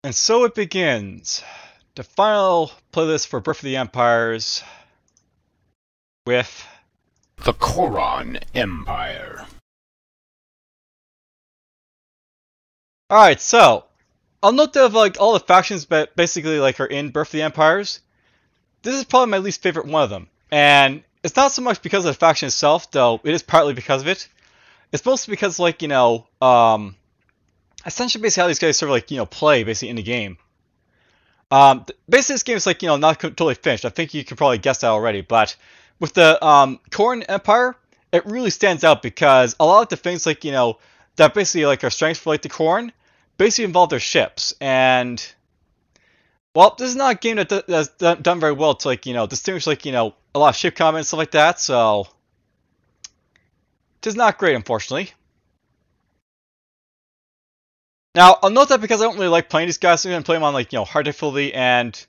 And so it begins. The final playlist for Birth of the Empires with the Khaoran Empire. Alright, so I'll note that of all the factions that basically are in Birth of the Empires, this is probably my least favorite one of them. And it's not so much because of the faction itself, though it is partly because of it. It's mostly because essentially basically how these guys sort of play basically in the game. Basically this game is not totally finished. I think you can probably guess that already, but with the Khaoran Empire, it really stands out because a lot of the things that basically are strengths for the Khaoran basically involve their ships. And well, this is not a game that's done very well to distinguish a lot of ship combat and stuff like that, so it is not great, unfortunately. Now, I'll note that because I don't really like playing these guys, I'm going to play them on hard difficulty, and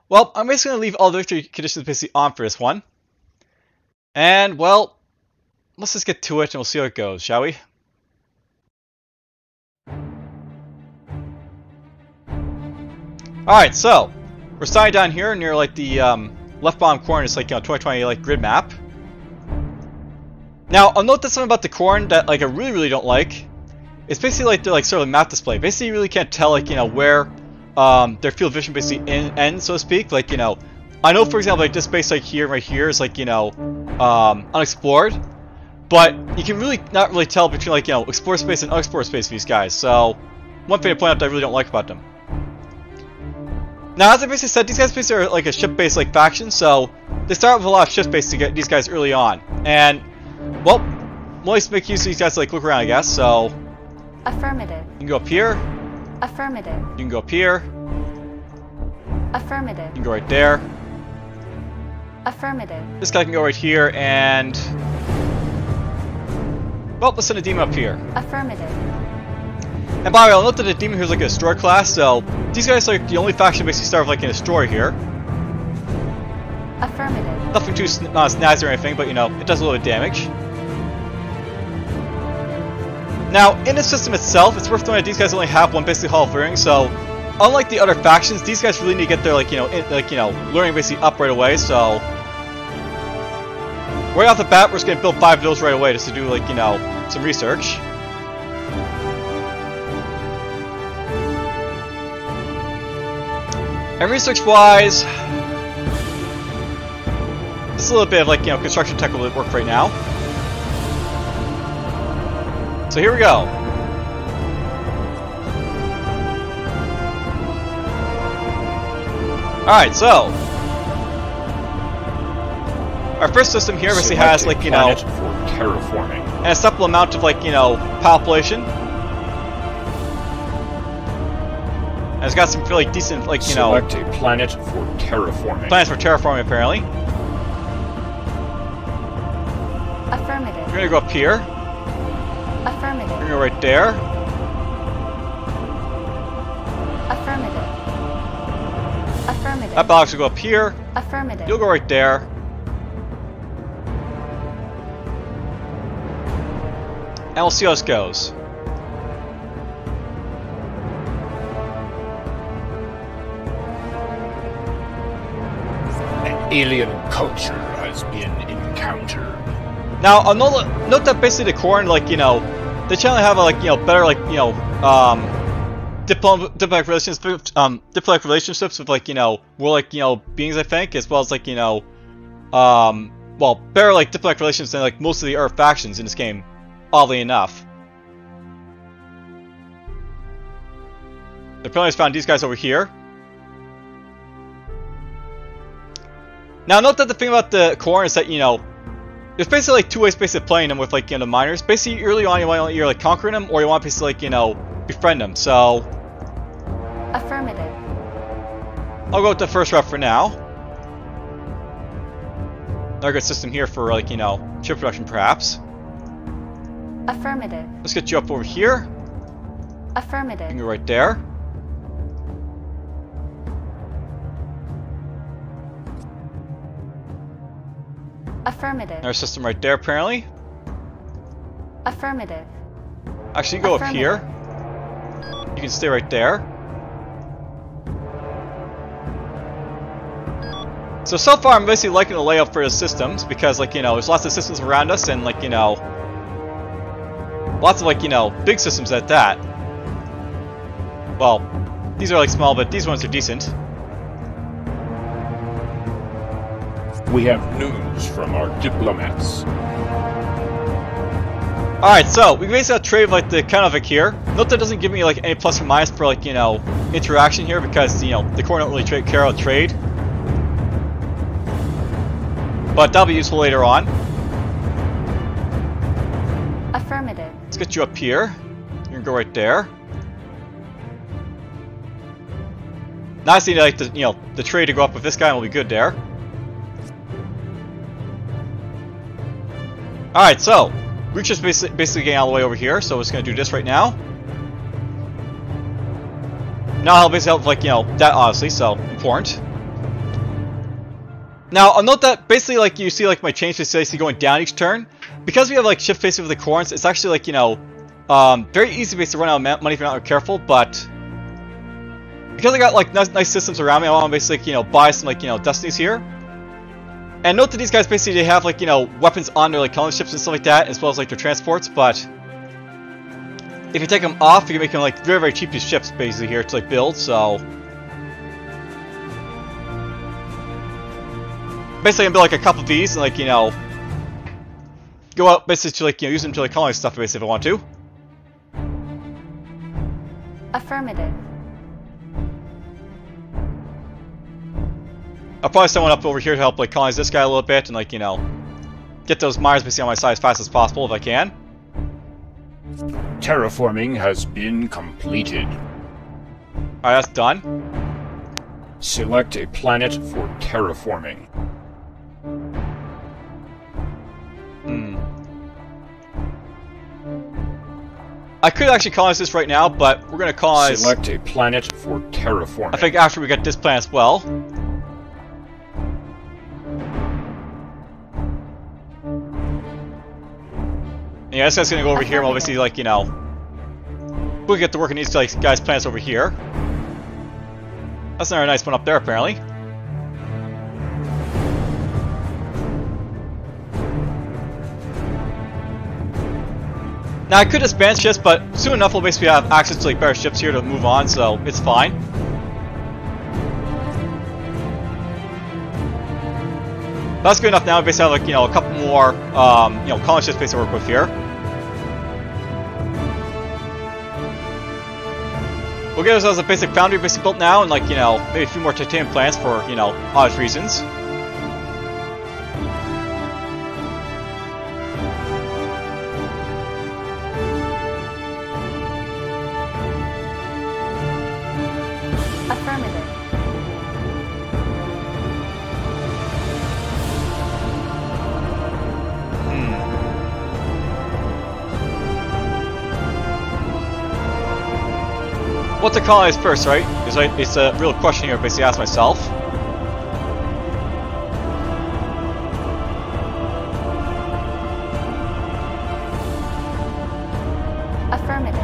well, I'm basically going to leave all the victory conditions basically on for this one. And well, let's just get to it and we'll see how it goes, shall we? Alright, so we're starting down here near the left bottom corner. It's 2020 grid map. Now, I'll note that something about the Khaoran that I really don't like. It's basically their sort of map display. Basically, you really can't tell where their field of vision basically ends, so to speak. I know, for example, this base here, right here is unexplored, but you can really not really tell between explored space and unexplored space for these guys. So, one thing to point out that I really don't like about them. Now, as I basically said, these guys basically are a ship-based faction, so they start with a lot of ship-based to get these guys early on. And well, we'll just make use of these guys to look around, I guess. So, affirmative. You can go up here. Affirmative. You can go up here. Affirmative. You can go right there. Affirmative. This guy can go right here, and well, let's send a demon up here. Affirmative. And by the way, I'll note that the demon here is a destroyer class, so these guys are the only faction basically start with a destroyer here. Affirmative. Nothing too snazzy or anything, but it does a little bit of damage. Now, in the system itself, it's worth noting that these guys only have one basically Hall of Learning, so unlike the other factions, these guys really need to get their learning basically up right away. So right off the bat, we're just gonna build 5 of those right away just to do some research. And research-wise, it's a little bit of construction tech will work right now. So here we go. Alright, so our first system here basically has for terraforming. An acceptable amount of population. And it's got some fairly decent Select a planet for terraforming. Planets for terraforming apparently. Affirmative. We're gonna go up here. Affirmative. We're gonna go right there. Affirmative. Affirmative. That box will go up here. Affirmative. You'll go right there. And we'll see how this goes. An alien culture has been encountered. Now, I'll note that basically the Khaoran, they generally have better diplomatic relationships with more beings, I think, as well as well, better diplomatic relations than most of the Earth factions in this game, oddly enough. The players found these guys over here. Now, note that the thing about the Khaoran is that there's basically two ways basically playing them with the miners. Basically, early on you want you're conquering them, or you want basically befriend them. So affirmative. I'll go with the first route for now. Another good system here for chip production, perhaps. Affirmative. Let's get you up over here. Affirmative. You can go right there. Affirmative. Another system right there, apparently. Affirmative. Actually, you go up here. You can stay right there. So far I'm basically liking the layout for the systems, because, like, you know, there's lots of systems around us, and, like, you know, lots of, like, you know, big systems at that. Well, these are, like, small, but these ones are decent. We have news from our diplomats. Alright, so we basically have trade like the Khaoran here. Note that doesn't give me like any plus or minus for like, you know, interaction here, because, you know, the core don't really care about trade. But that'll be useful later on. Affirmative. Let's get you up here. You can go right there. Now I just need like the, you know, the trade to go up with this guy, and we'll be good there. Alright, so we're just basically getting out of the way over here, so we're just going to do this right now. Now I'll basically help, like, you know, that obviously, so important. Now, I'll note that basically, like, you see, like, my change is basically going down each turn. Because we have, like, shift facing with the Khaorans, it's actually, like, you know, very easy basically to run out of money if you're not careful, but because I got, like, nice systems around me, I want to basically, you know, buy some, like, you know, destinies here. And note that these guys basically, they have, like, you know, weapons on their, like, colony ships and stuff like that, as well as, like, their transports, but if you take them off, you can make them, like, very, very cheap, these ships, basically, here to, like, build, so basically, I can build, like, a couple of these, and, like, you know, go out, basically, to, like, you know, use them to, like, colony stuff, basically, if I want to. Affirmative. I'll probably send one up over here to help, like, colonize this guy a little bit, and, like, you know, get those miners basically on my side as fast as possible if I can. Terraforming has been completed. Alright, that's done. Select a planet for terraforming. I could actually colonize this right now, but we're going to colonize... Select a planet for terraforming. I think after we get this planet as well. Yeah, this guy's gonna go over here, and obviously, like, you know, we'll get to work on these, like, guys' plants over here. That's another nice one up there, apparently. Now, I could disband ships, but soon enough we'll basically have access to, like, better ships here to move on, so it's fine. That's good enough now. We basically have, like, you know, a couple more, you know, colony ships basically to work with here. We'll get ourselves a basic foundry basically built now, and, like, you know, maybe a few more titanium plants for, you know, obvious reasons. Affirmative. What to colonize first, right? It's a real question here, basically ask myself. Affirmative.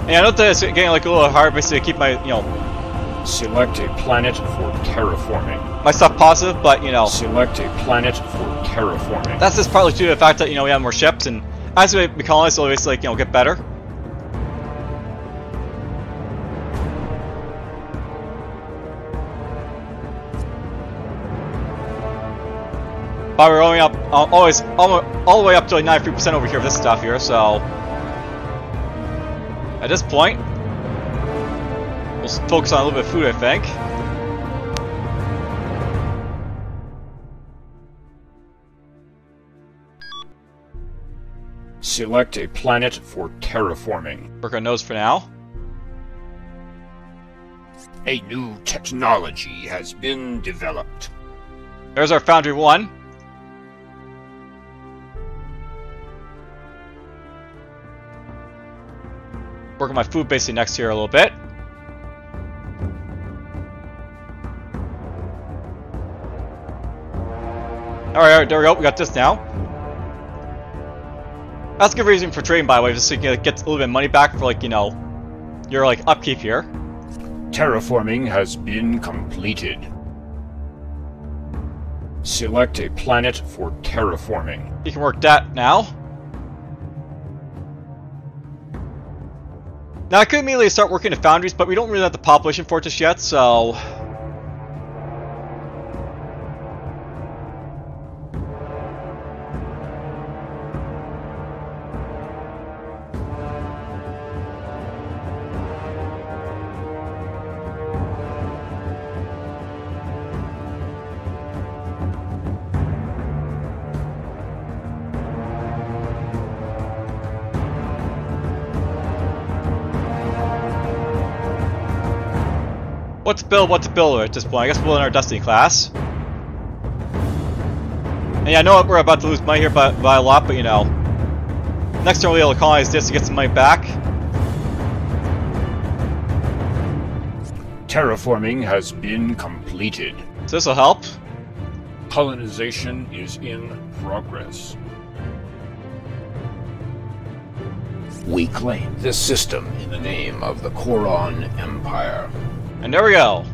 And I know that it's getting, like, a little hard basically to keep my, you know, Select a planet for terraforming. my stuff positive, but, you know, Select a planet for terraforming. that's just partly due to the fact that, you know, we have more ships, and as we colonize, it'll basically, like, you know, get better. But we're only up, always, all the way up to, like, 93% over here of this stuff here, so at this point, we'll focus on a little bit of food, I think. Select a planet for terraforming. Work on those for now. A new technology has been developed. There's our Foundry 1. Work on my food basically next here a little bit. Alright, there we go, we got this now. That's a good reason for trading, by the way, just so you can get a little bit of money back for, like, you know, your like upkeep here. Terraforming has been completed. Select a planet for terraforming. You can work that now. Now I could immediately start working the foundries, but we don't really have the population for it just yet, so... What to build at this point? I guess we'll in our Destiny class. And yeah, I know we're about to lose money here by a lot, but you know, next turn we'll be able to colonize this to get some money back. Terraforming has been completed. So this will help. Colonization is in progress. We claim this system in the name of the Khaoran Empire. And there we go.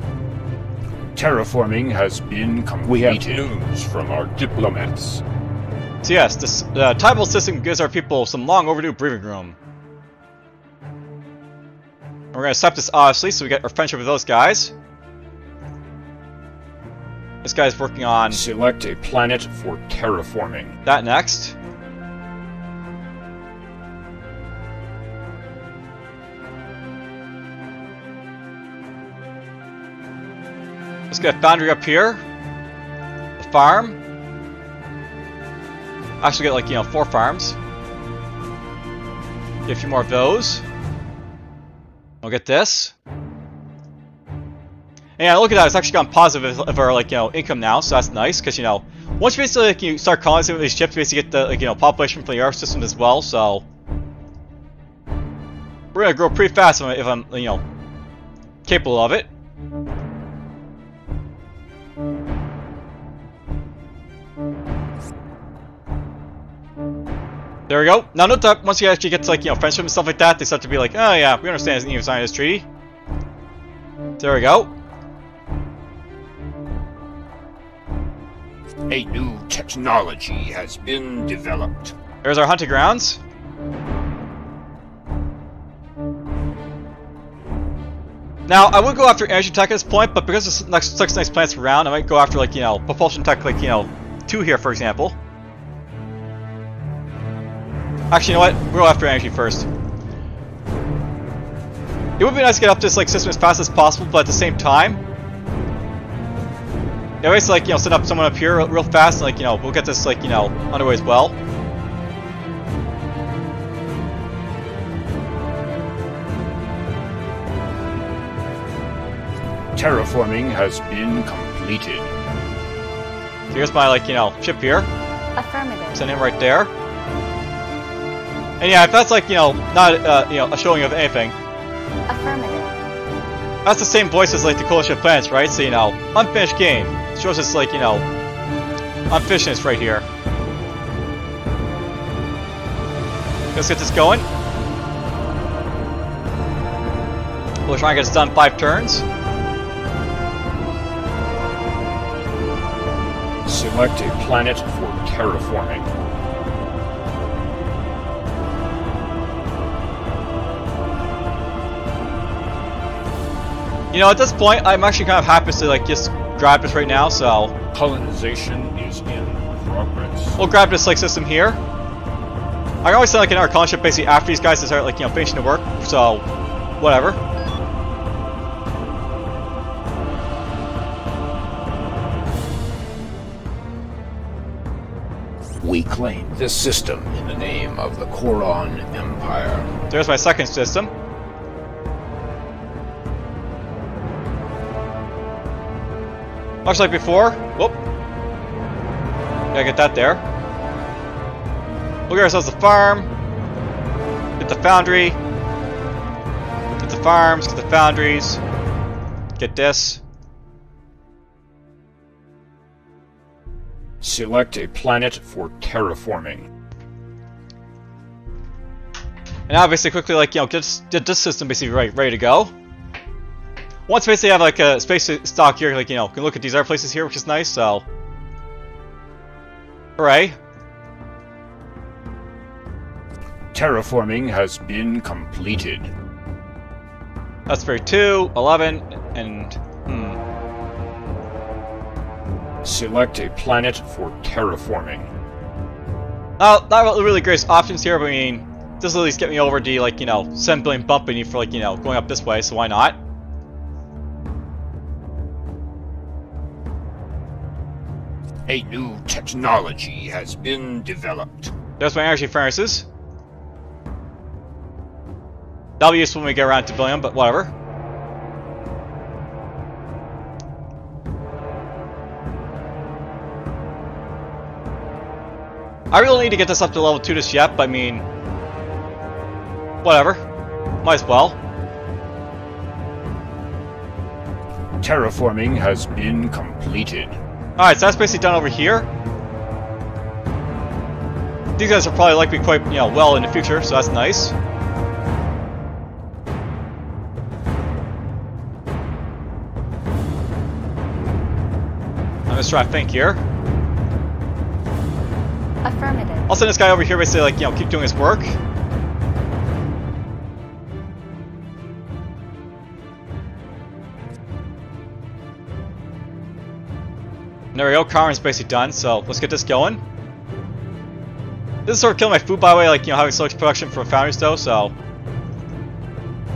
Terraforming has been completed. We have news from our diplomats. So yes, this tribal system gives our people some long overdue breathing room. We're going to accept this obviously, so we get our friendship with those guys. This guy's working on... Select a planet for terraforming. That next. Let's get a foundry up here. The farm. Actually get like, you know, 4 farms. Get a few more of those. We'll get this. And yeah, look at that, it's actually gone positive of our, like, you know, income now, so that's nice, because, you know, once you basically, like, you start colonizing with these ships, you basically get the, like, you know, population from the Earth system as well, so... We're gonna grow pretty fast if I'm, you know, capable of it. There we go. Now note that once you actually get to, like, you know, friendship and stuff like that, they start to be like, oh yeah, we understand you signed this treaty. There we go. A new technology has been developed. There's our hunting grounds. Now, I would go after energy tech at this point, but because there's such nice plants around, I might go after, like, you know, propulsion tech, like, you know, 2 here, for example. Actually, you know what? We'll go after energy first. It would be nice to get up this, like, system as fast as possible, but at the same time... Yeah, basically, like, you know, set up someone up here real fast, and, like, you know, we'll get this, like, you know, underway as well. Terraforming has been completed. So here's my, like, you know, ship here. Affirmative. Send him right there. And yeah, if that's, like, you know, not, you know, a showing of anything. Affirmative. That's the same voice as, like, the Coalition of Planets, right? So, you know, unfinished game. It shows us, like, you know, unfinishedness right here. Let's get this going. We'll try and get this done in 5 turns. Select a planet for terraforming. You know, at this point, I'm actually kind of happy to, like, just grab this right now, so... Colonization is in progress. We'll grab this, like, system here. I can always send, like, an Archon ship basically after these guys to start, like, you know, finishing the work, so... Whatever. We claim this system in the name of the Khaoran Empire. There's my second system. Much like before. Whoop. Gotta get that there. We'll get ourselves a farm. Get the foundry. Get the farms, get the foundries. Get this. Select a planet for terraforming. And now basically quickly, like, get this system basically ready to go. Once basically have like a space stock here, like, can look at these other places here, which is nice, so. Hooray. Terraforming has been completed. That's for 2, 11, and Select a planet for terraforming. not really great options here, but I mean, this will at least get me over the, like, 7 billion bump I need for, like, going up this way, so why not? A new technology has been developed. There's my energy furnaces. That'll be useful when we get around to billion, but whatever. I really don't need to get this up to level 2 just yet, but I mean, whatever. Might as well. Terraforming has been completed. Alright, so that's basically done over here. These guys will probably like me quite, well in the future, so that's nice. I'm just trying to think here. Affirmative. I'll send this guy over here basically, like, keep doing his work. There we go, Khaoran's basically done, so let's get this going. This is sort of killing my food, by the way, like, having so much production from foundries though, so.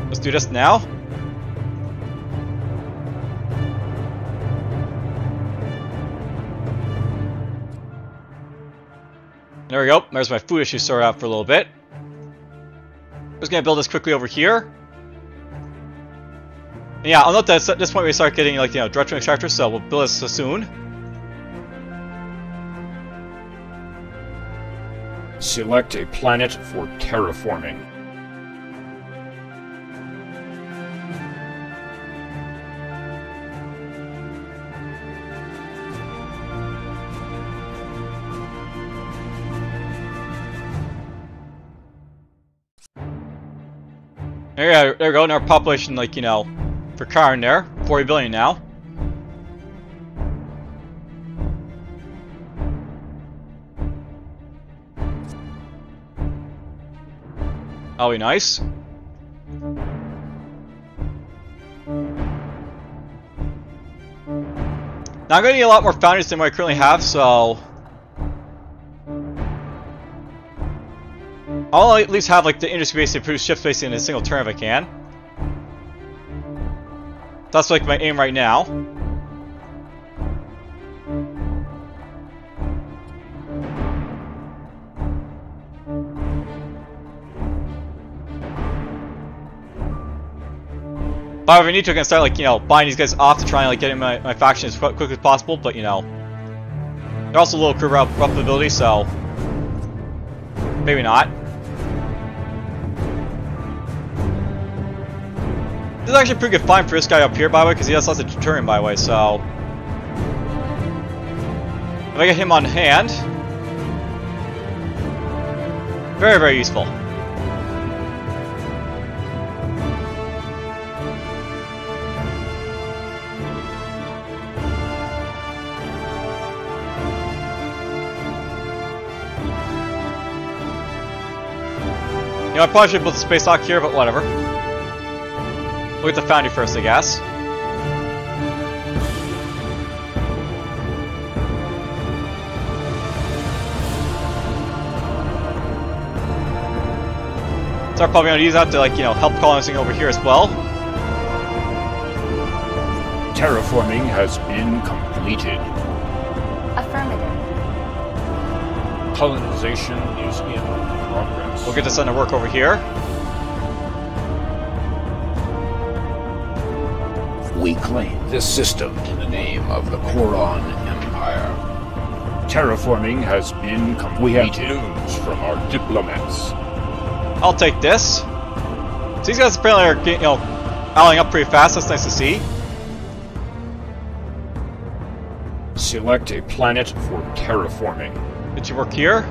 Let's do this now. There we go, there's my food issue sorted out for a little bit. Just gonna build this quickly over here. And yeah, I'll note that at this point we start getting, like, direct extractors, so we'll build this soon. Select a planet for terraforming. There we go, and our population, like, for Khaoran there, 40 billion now. That'll be nice. Now I'm gonna need a lot more foundries than what I currently have, so I'll at least have, like, the industry basically produce ships basically in a single turn if I can. That's, like, my aim right now. But if I need to, I can start, like, buying these guys off to try and, like, get in my faction as quickly as possible, but, they're also low crew ability, so maybe not. This is actually a pretty good find for this guy up here, by the way, because he has lots of deterrent, by the way, so if I get him on hand, very, very useful. I probably should build a space dock here, but whatever. We'll get the foundry first, I guess. So I'm probably going to use that to, like, help colonizing over here as well. Terraforming has been completed. Affirmative. Colonization is in progress. We'll get this under work over here. We claim this system in the name of the Khaoran Empire. Terraforming has been completed. We have news from our diplomats. I'll take this. So these guys apparently are getting, allying up pretty fast. That's nice to see. Select a planet for terraforming. Did you work here?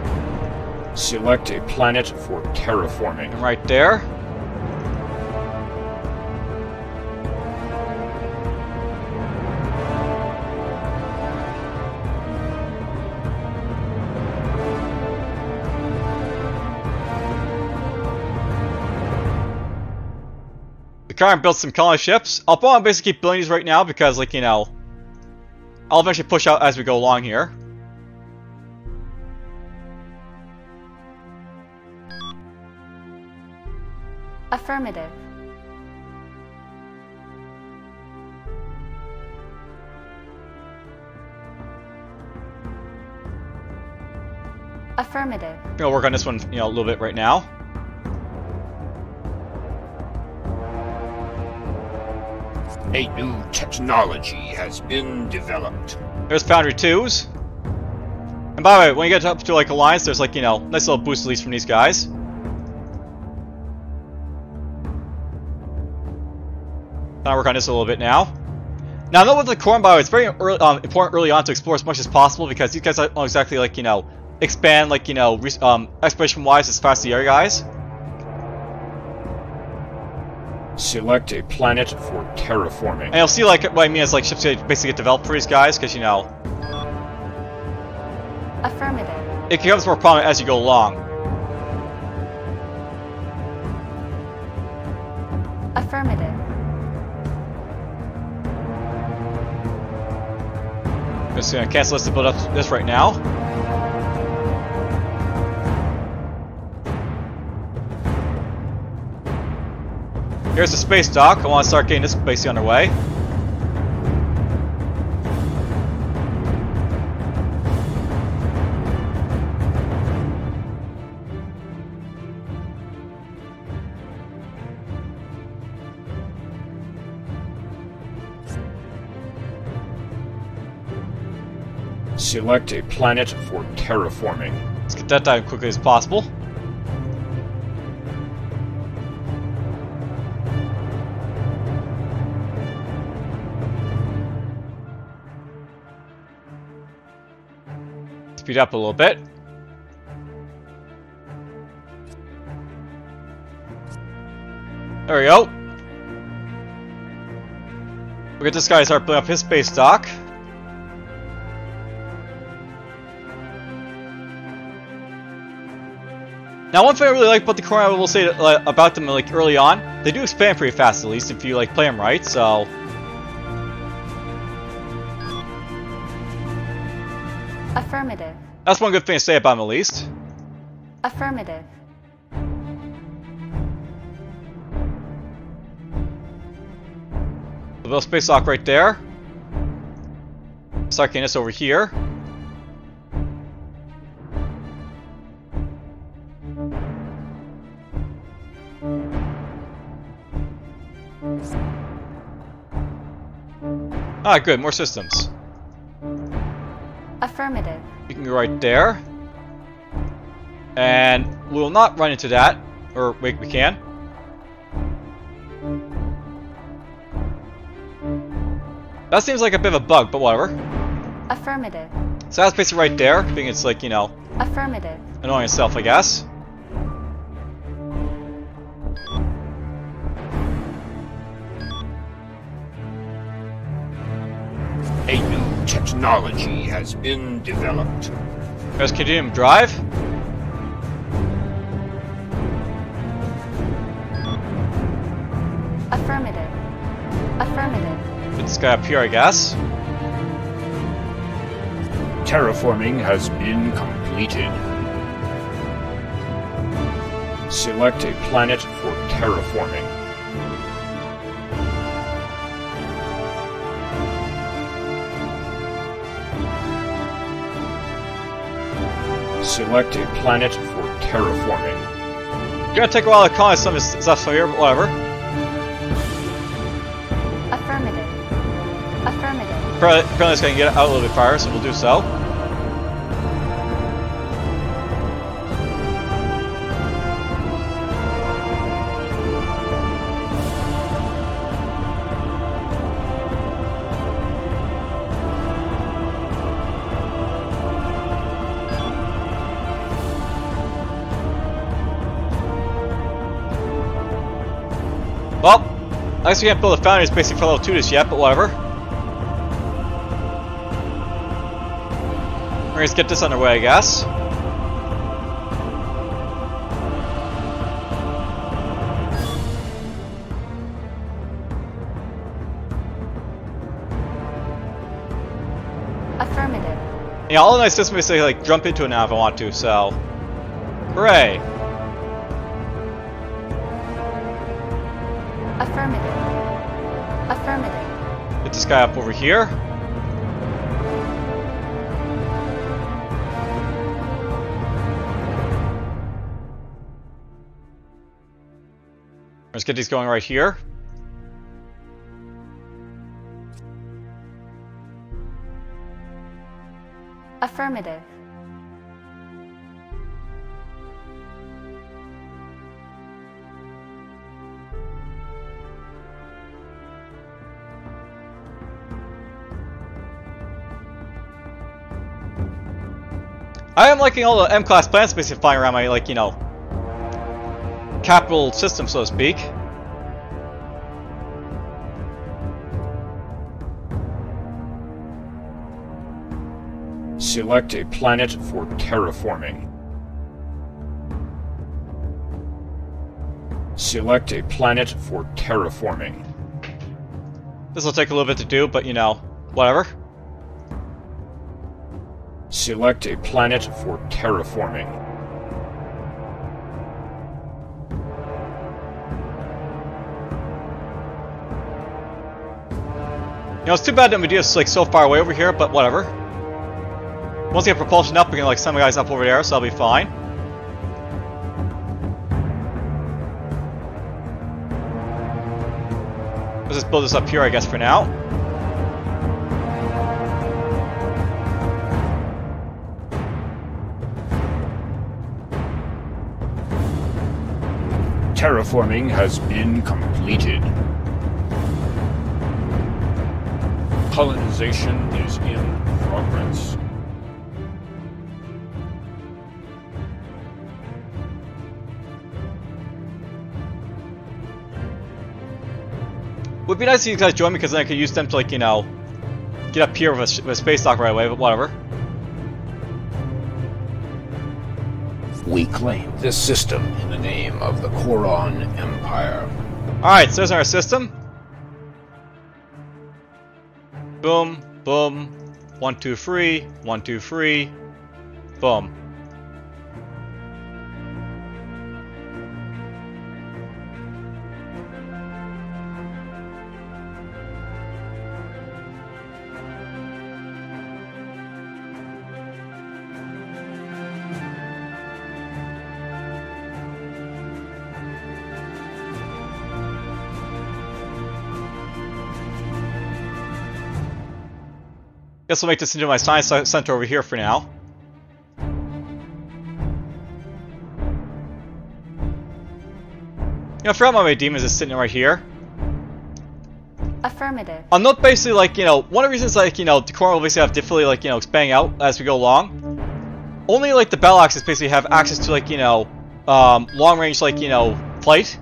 Select a planet for terraforming. And right there. Khaoran built some colony ships. I'll probably basically keep building these right now because, like, you know, I'll eventually push out as we go along here. Affirmative. Affirmative. I'm gonna work on this one, you know, a little bit right now. A new technology has been developed. There's Foundry 2s. And by the way, when you get up to, like, Alliance, there's, like, you know, nice little boost at least from these guys. I'll work on this a little bit now. Now, I know with the Khaoran, by the way, it's very important early on to explore as much as possible because these guys don't exactly, like, you know, expand, like, you know, exploration-wise as fast as the other guys. Select a planet for terraforming. And you'll see, like, what I mean is, like, ships basically get developed for these guys, because, you know, Affirmative. it becomes more prominent as you go along. Affirmative. I'm just gonna cancel this to build up this right now. Here's the space dock. I want to start getting this basically underway. Select a planet for terraforming. Let's get that done as quickly as possible. Speed up a little bit. There we go. We'll get this guy to start building up his space dock. Now, one thing I really like about the Khaoran, I will say about them, like, early on, they do expand pretty fast, at least, if you, like, play them right, so... Affirmative. That's one good thing to say about them, at least. Affirmative. A little space dock right there. Start getting this over here. Ah, good. More systems. Affirmative. You can go right there. And we will not run into that. Or, wait, we can. That seems like a bit of a bug, but whatever. Affirmative. So that's basically right there, being it's like, you know, Affirmative. annoying itself, I guess. A new technology has been developed. There's Cadmium Drive. Affirmative. Affirmative. Put this guy up here, I guess. Terraforming has been completed. Select a planet for terraforming. Select a planet for terraforming. It's gonna take a while to colonize some of this stuff here, but whatever. Affirmative. Affirmative. Apparently it's gonna get out a little bit farther, so we'll do so. Well, I guess we can't build a foundry basically for level 2 just yet, but whatever. We're gonna get this underway, I guess. Affirmative. Yeah, all of my systems basically like jump into it now if I want to, so. Hooray! Affirmative. Affirmative. Get this guy up over here. Let's get these going right here. Affirmative. I am liking all the M-class plants basically flying around my, like, you know, capital system, so to speak. Select a planet for terraforming. Select a planet for terraforming. This will take a little bit to do, but, you know, whatever. Select a planet for terraforming. You know, it's too bad that Medea's like so far away over here, but whatever. Once we get propulsion up, we can like send the guys up over there, so that'll be fine. Let's just build this up here, I guess, for now. Terraforming has been completed. Colonization is in progress. Would be nice if you guys join me, because then I could use them to, like, you know, get up here with a space dock right away, but whatever. We claim this system in the name of the Khaoran Empire. Alright, so there's our system. Boom, boom, 1, 2, 3, 1, 2, 3, boom. Guess I'll make this into my science center over here for now. You know, I forgot my demons is sitting right here. Affirmative. I'll note basically, like, you know, one of the reasons, like, you know, the Khaoran will basically have difficulty, like, you know, expanding out as we go along. Only, like, the battle axes basically have access to, like, you know, long range, like, you know, flight.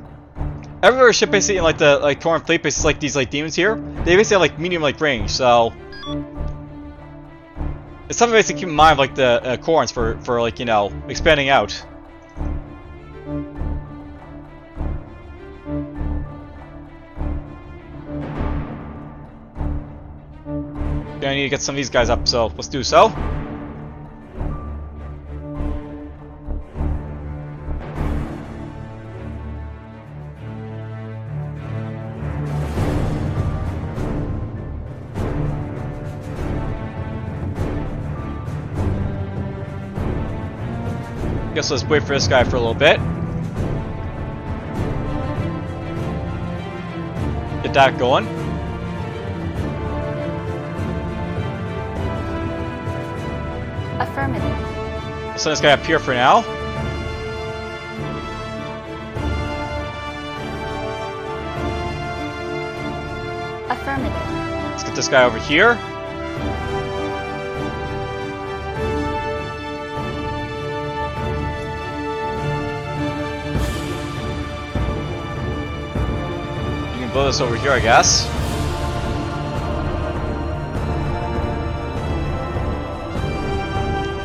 Every other ship basically in, like, the, like, Khaoran fleet, basically, like, these, like, demons here, they basically have, like, medium, like, range, so. It's something basically keep in mind, like, the Khaorans for, like, you know, expanding out. Okay, I need to get some of these guys up, so let's do so. Guess let's wait for this guy for a little bit. Get that going. Affirmative. I'll send this guy up here for now. Affirmative. Let's get this guy over here. Build this over here, I guess.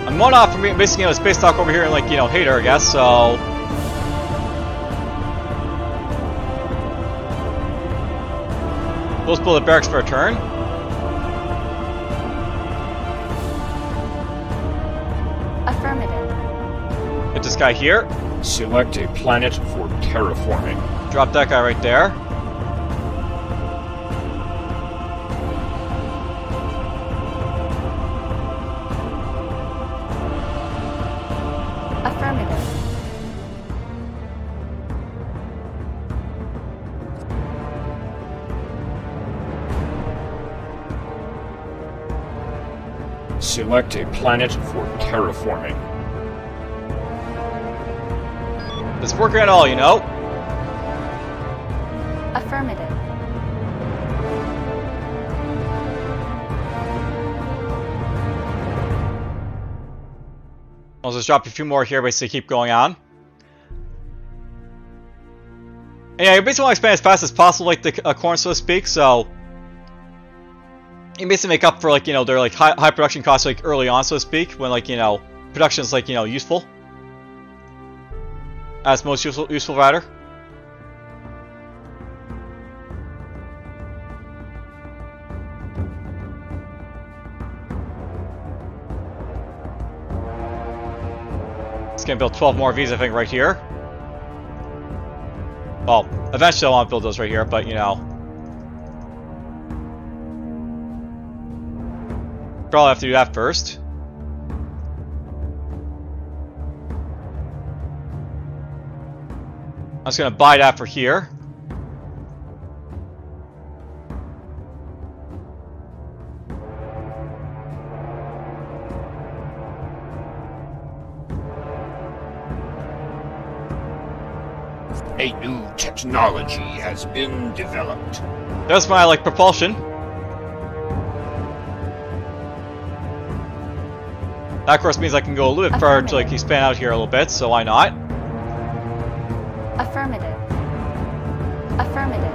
I'm one off from basically a space dock over here in, like, Hater, I guess, so... We'll build a barracks for a turn. Affirmative. Hit this guy here. Select a planet for terraforming. Drop that guy right there. Affirmative. Select a planet for terraforming. It's working at all, Affirmative. I'll just drop a few more here, basically keep going on. And yeah, you basically want to expand as fast as possible, like the corn, so to speak, so... You basically make up for, like, their, like, high production costs, like, early on, so to speak, when, like, production is, like, useful. As most useful rider. It's gonna build 12 more of these, I think, right here. Well, eventually I want to build those right here, but probably have to do that first. I'm just gonna buy that for here. A new technology has been developed. There's my, like, propulsion. That, of course, means I can go a little bit further to, like, expand out here a little bit, so why not? Affirmative. Affirmative.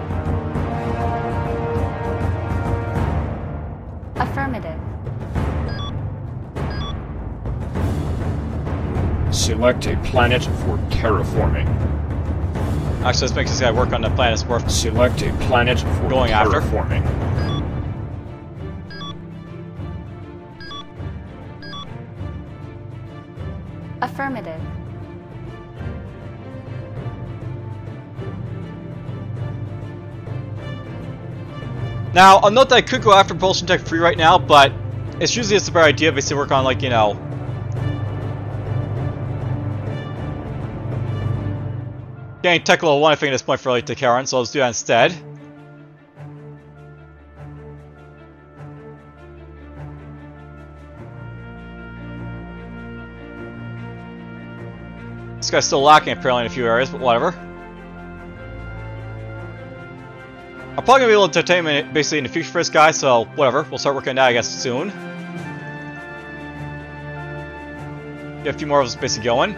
Affirmative. Select a planet for terraforming. Actually, let's make this guy work on the planets worth Select a planet for going after. terraforming. Affirmative. Now, I'll note that I could go after Propulsion Tech 3 right now, but it's usually a better idea basically work on, like, getting Tech Level 1, I think, at this point for, like, the Khaoran, so I'll just do that instead. This guy's still lacking, apparently, in a few areas, but whatever. I'm probably gonna be able to obtain it basically in the future for this guy, so whatever. We'll start working on that, I guess, soon. Get a few more of us basically going.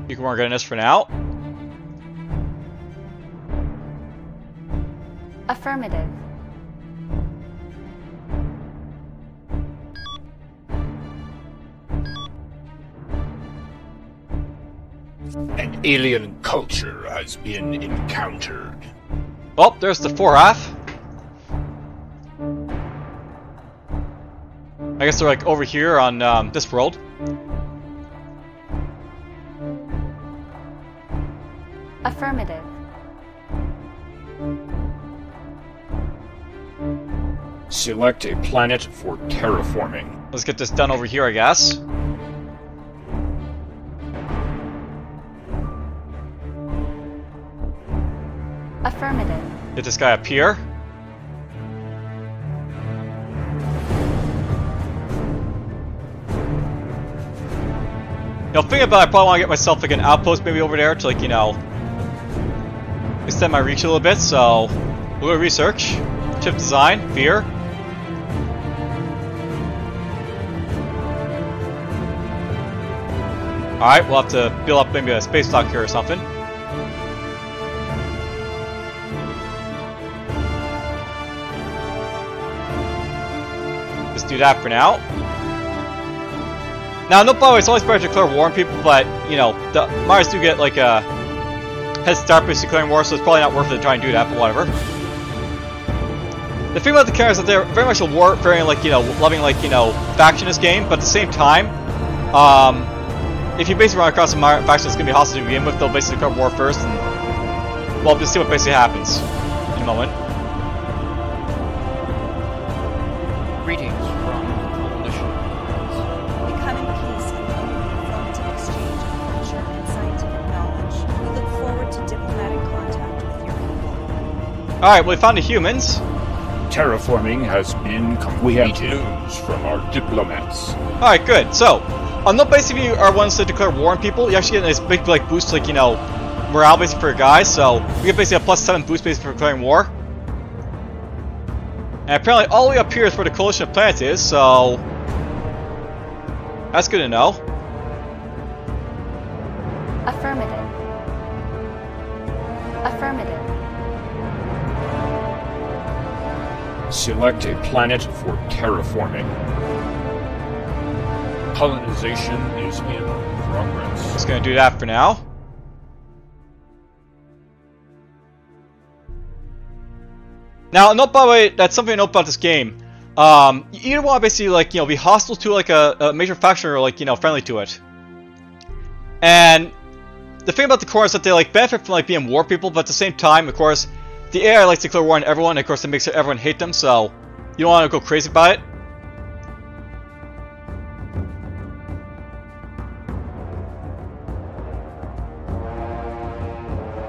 You can work on this for now. Affirmative. An alien culture has been encountered. Oh, there's the 4-half. I guess they're, like, over here on this world. Affirmative. Select a planet for terraforming. Let's get this done over here, I guess. Affirmative. Get this guy up here. Thinking about it, I probably want to get myself, like, an outpost maybe over there to, like, extend my reach a little bit, so we'll go research. Chip design, fear. Alright, we'll have to build up maybe a space dock here or something. Let's do that for now. Now, no, by the way, it's always better to declare war on people, but, you know, the Myers do get, like, a head start by declaring war, so it's probably not worth it to try and do that, but whatever. The thing about the characters is that they're very much a war, very, like, you know, loving, like, you know, faction in this game, but at the same time, if you basically run across a faction that's going to be hostile to begin with, they'll basically declare war first, and, well, just see what basically happens in a moment. Greetings from Coalition. We come in peace and hope for informative exchange of culture and scientific knowledge. We look forward to diplomatic contact with your people. Alright, well, we found the humans. Terraforming has been completed. We have news from our diplomats. Alright, good. So, on no base, if you are ones to declare war on people, you actually get a nice big, like, boost, like, you know, morale basically for your guys, so we get basically a +7 boost basically for declaring war. And apparently all the way up here is where the coalition of planets is, so that's good to know. Affirmative. Affirmative. Select a planet for terraforming. Colonization is in progress. Just gonna do that for now. Now, note by the way, that's something to note about this game. You either want to basically, like, you know, be hostile to, like, a major faction or, like, you know, friendly to it. And the thing about the core is that they, like, benefit from, like, being war people, but at the same time, of course, the AI likes to declare war on everyone, and of course, it makes everyone hate them, so you don't want to go crazy about it.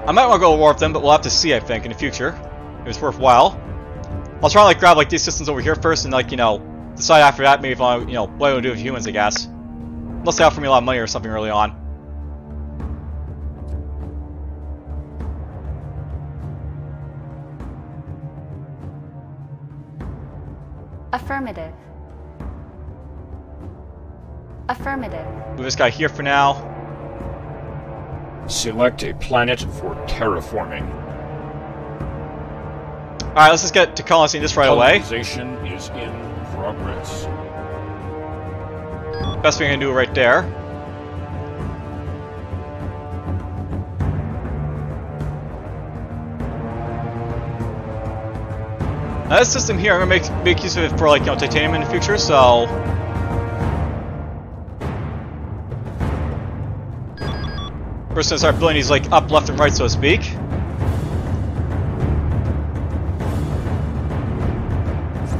I might want to go to war with them, but we'll have to see, I think, in the future. If it's worthwhile. I'll try to, like, grab, like, these systems over here first and, like, you know, decide after that maybe if I, you know, what I want to do with humans, I guess. Unless they offer me a lot of money or something early on. Affirmative. Affirmative. Move this guy here for now. Select a planet for terraforming. Alright, let's just get to colonizing this right away. Colonization is in progress. Best thing I can do right there. Now this system here, I'm gonna make use of it for, like, you know, titanium in the future, so first gonna start building these, like, up, left, and right, so to speak.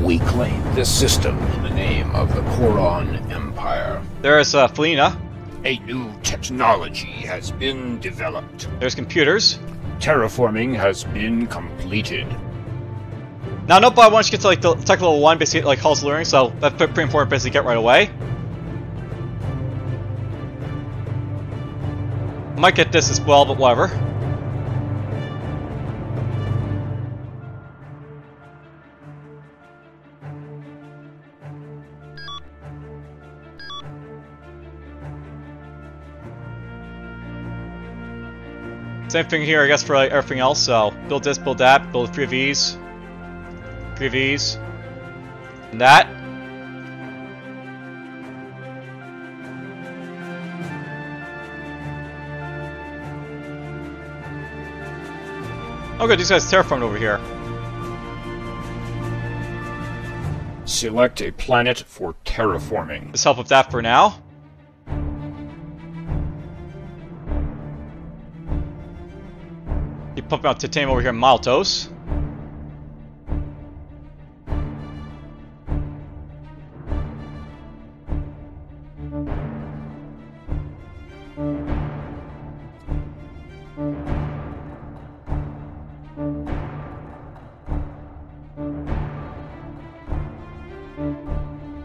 We claim this system in the name of the Khaoran Empire. There's Felina. A new technology has been developed. There's computers. Terraforming has been completed. Now, note by once you get to, like, the tech level 1, basically, like, Hall's Luring, so that's pretty important to basically get right away. Might get this as well, but whatever. Same thing here, I guess, for, like, everything else, so build this, build that, build 3 of these. 3 of these. And that. Oh good, these guys terraformed over here. Select a planet for terraforming. Let's help with that for now. Keep pumping out titanium over here in Maltos.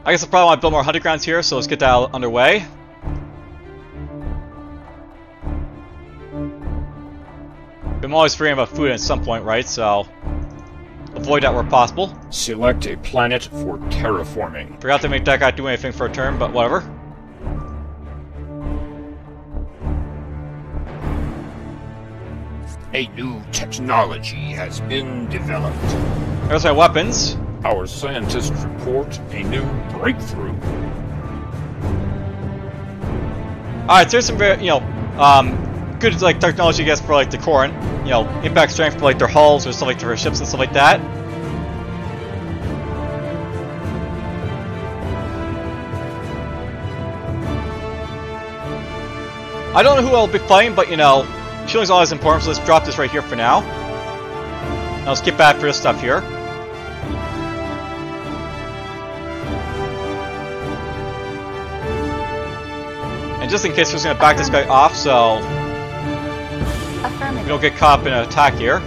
I guess I probably want to build more hunting grounds here, so let's get that underway. I'm always forgetting about food at some point, right? So avoid that where possible. Select a planet for terraforming. Forgot to make that guy do anything for a turn, but whatever. A new technology has been developed. There's my weapons. Our scientists report a new breakthrough. Alright, there's some very, good like technology, I guess, for like the Khaoran. Impact strength for like their hulls or stuff like their ships and stuff like that. I don't know who I'll be playing, but shielding's always important, so let's drop this right here for now. Now let's get back for this stuff here. And just in case, we're just gonna back this guy off, so we don't get caught up in an attack here.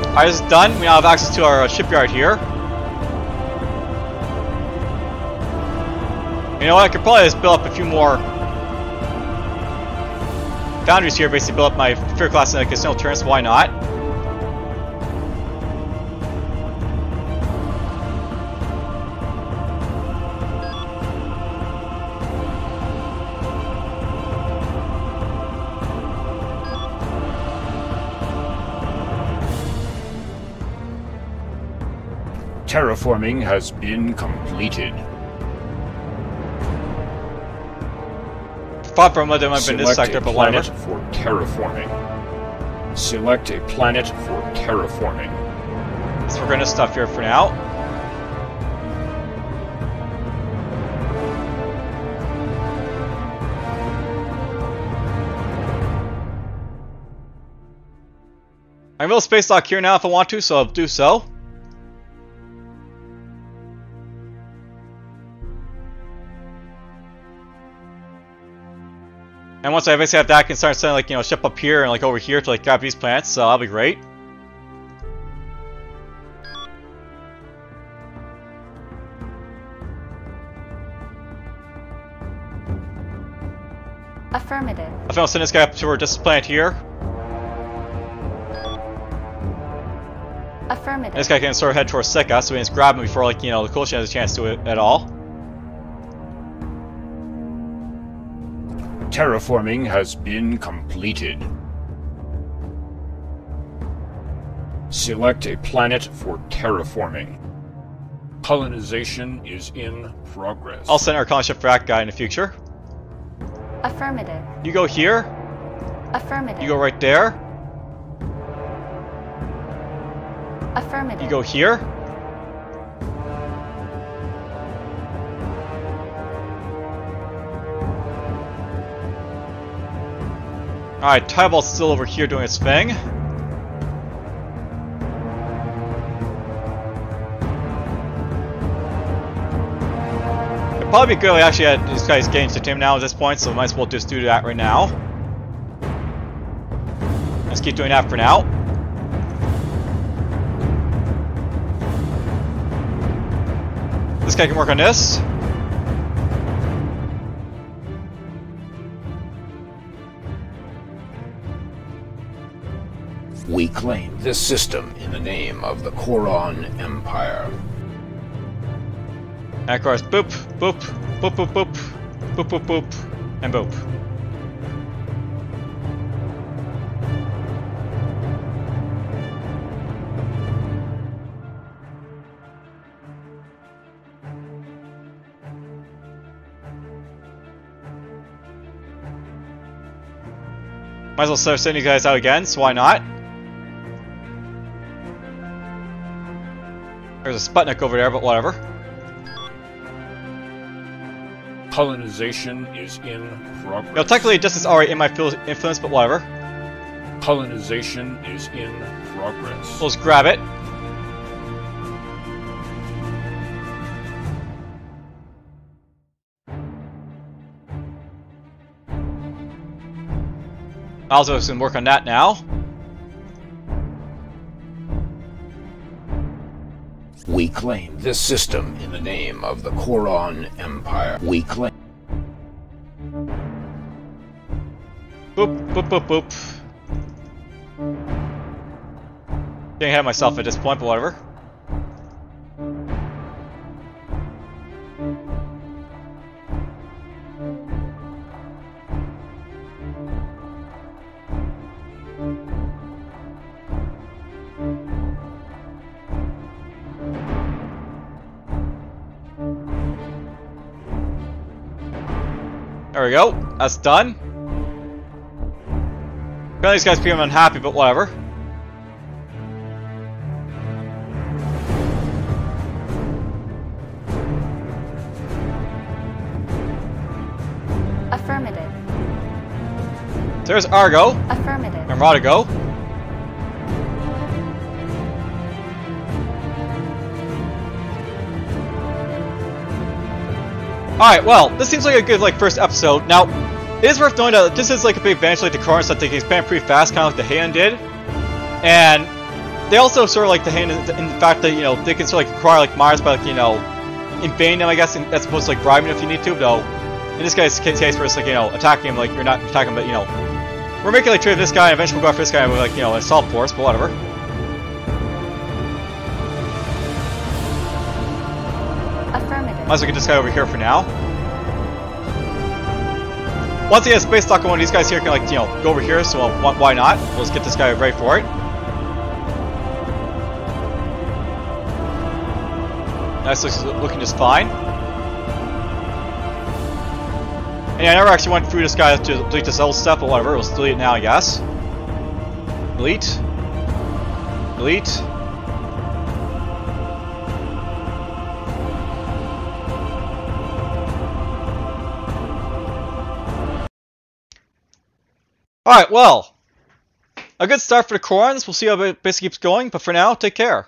Alright, this is done. We now have access to our shipyard here. You know what? I could probably just build up a few more foundries here, basically build up my Fear class in a casino turn, so why not? Terraforming has been completed. Thought for a moment it might have been this sector, but whatever. Select a planet for terraforming. Select a planet for terraforming. So we're gonna stuff here for now. I can build a space dock here now if I want to, so I'll do so. And once I basically have that, I can start sending like, ship up here and like over here to like grab these planets, so that'll be great. Affirmative. I think I'll send this guy up to this planet here. Affirmative. And this guy can sort of head towards Sika, so we can just grab him before like, the Coalition has a chance to do it at all. Terraforming has been completed. Select a planet for terraforming. Colonization is in progress. I'll send our colony ship for that guy in the future. Affirmative. You go here. Affirmative. You go right there. Affirmative. You go here. Alright, Tyball's still over here doing its thing. It'd probably be good if I actually had these guys getting to team now at this point, so we might as well just do that right now. Let's keep doing that for now. This guy can work on this. We claim this system in the name of the Khaoran Empire. And of course, boop, boop, boop, boop, boop, boop, boop, boop, and boop. Might as well start sending you guys out again, so why not? There's a Sputnik over there, but whatever. Colonization is in progress. Technically, this is already in my field of influence, but whatever. Colonization is in progress. We'll just grab it. I'll do some work on that now. We claim this system in the name of the Khaoran Empire. We claim. Boop, boop, boop, boop. Getting ahead of myself at this point, but whatever. There we go. That's done. Apparently these guys became unhappy, but whatever. Affirmative. There's Argo Affirmative. and Rodigo. Alright, well, this seems like a good first episode. Now, it is worth knowing that this is a big advantage to Khaoran, so that they can expand pretty fast, kind of like the Heian did. And they also sort of the Heian in the fact that, they can sort of acquire Mars by invading them, I guess, as opposed to bribing if you need to, though. In this guy's case where it's attacking him, you're not attacking him, but we're making trade with this guy, and eventually we'll go after this guy with an assault force, but whatever. Affirmative. Might as well get this guy over here for now. Once he has space stock going, these guys here can go over here, so why not? We'll just get this guy ready for it. Nice, looking just fine. And yeah, I never actually went through this guy to delete this old stuff, but whatever, we'll just delete it now, I guess. Delete. Delete. Alright, well, a good start for the Khaorans. We'll see how it basically keeps going, but for now, take care.